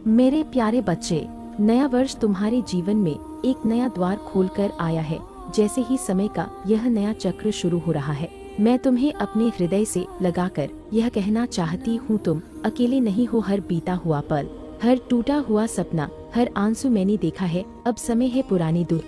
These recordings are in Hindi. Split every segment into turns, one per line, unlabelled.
मेरे प्यारे बच्चे, नया वर्ष तुम्हारे जीवन में एक नया द्वार खोलकर आया है। जैसे ही समय का यह नया चक्र शुरू हो रहा है, मैं तुम्हें अपने हृदय से लगाकर यह कहना चाहती हूँ, तुम अकेले नहीं हो। हर बीता हुआ पल, हर टूटा हुआ सपना, हर आंसू मैंने देखा है। अब समय है पुरानी दुख,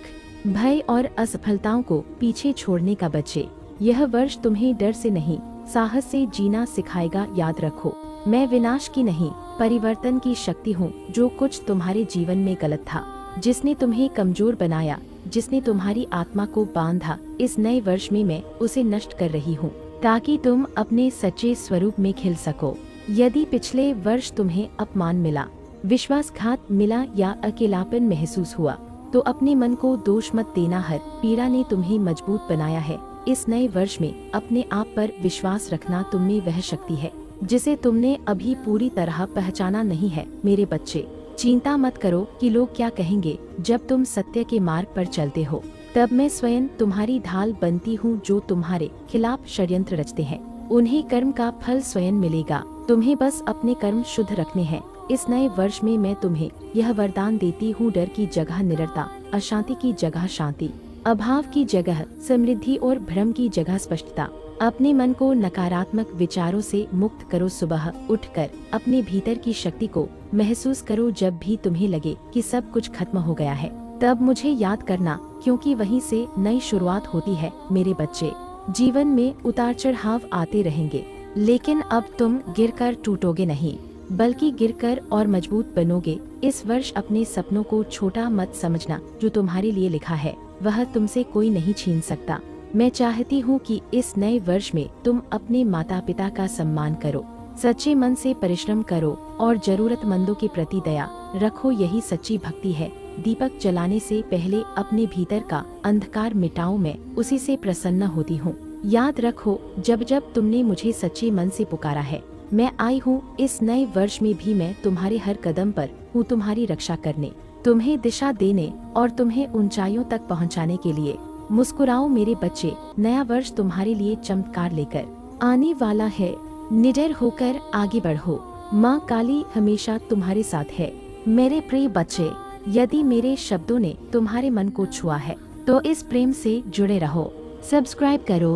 भय और असफलताओं को पीछे छोड़ने का बच्चे। यह वर्ष तुम्हें डर से नहीं, साहस से जीना सिखाएगा। याद रखो, मैं विनाश की नहीं, परिवर्तन की शक्ति हूँ। जो कुछ तुम्हारे जीवन में गलत था, जिसने तुम्हें कमजोर बनाया, जिसने तुम्हारी आत्मा को बांधा, इस नए वर्ष में मैं उसे नष्ट कर रही हूँ, ताकि तुम अपने सच्चे स्वरूप में खिल सको। यदि पिछले वर्ष तुम्हें अपमान मिला, विश्वासघात मिला या अकेलापन महसूस हुआ, तो अपने मन को दोष मत देना। हर पीड़ा ने तुम्हें मजबूत बनाया है। इस नए वर्ष में अपने आप पर विश्वास रखना। तुम में वह शक्ति है जिसे तुमने अभी पूरी तरह पहचाना नहीं है। मेरे बच्चे, चिंता मत करो कि लोग क्या कहेंगे। जब तुम सत्य के मार्ग पर चलते हो, तब मैं स्वयं तुम्हारी ढाल बनती हूँ। जो तुम्हारे खिलाफ षड्यंत्र रचते हैं, उन्हें कर्म का फल स्वयं मिलेगा। तुम्हें बस अपने कर्म शुद्ध रखने हैं। इस नए वर्ष में मैं तुम्हें यह वरदान देती हूँ, डर की जगह निडरता, अशांति की जगह शांति, अभाव की जगह समृद्धि और भ्रम की जगह स्पष्टता। अपने मन को नकारात्मक विचारों से मुक्त करो। सुबह उठकर अपने भीतर की शक्ति को महसूस करो। जब भी तुम्हें लगे कि सब कुछ खत्म हो गया है, तब मुझे याद करना, क्योंकि वहीं से नई शुरुआत होती है। मेरे बच्चे, जीवन में उतार चढ़ाव आते रहेंगे, लेकिन अब तुम गिरकर टूटोगे नहीं, बल्कि गिरकर और मजबूत बनोगे। इस वर्ष अपने सपनों को छोटा मत समझना। जो तुम्हारे लिए लिखा है, वह तुमसे कोई नहीं छीन सकता। मैं चाहती हूँ कि इस नए वर्ष में तुम अपने माता पिता का सम्मान करो, सच्चे मन से परिश्रम करो और जरूरतमंदों के प्रति दया रखो। यही सच्ची भक्ति है। दीपक जलाने से पहले अपने भीतर का अंधकार मिटाओ। मैं उसी से प्रसन्न होती हूँ। याद रखो, जब जब तुमने मुझे सच्चे मन से पुकारा है, मैं आई हूँ। इस नए वर्ष में भी मैं तुम्हारे हर कदम पर हूँ, तुम्हारी रक्षा करने, तुम्हें दिशा देने और तुम्हें ऊंचाइयों तक पहुँचाने के लिए। मुस्कुराओ मेरे बच्चे, नया वर्ष तुम्हारे लिए चमत्कार लेकर आने वाला है। निडर होकर आगे बढ़ो, माँ काली हमेशा तुम्हारे साथ है। मेरे प्रिय बच्चे, यदि मेरे शब्दों ने तुम्हारे मन को छुआ है, तो इस प्रेम से जुड़े रहो, सब्सक्राइब करो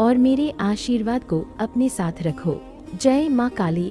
और मेरे आशीर्वाद को अपने साथ रखो। जय माँ काली।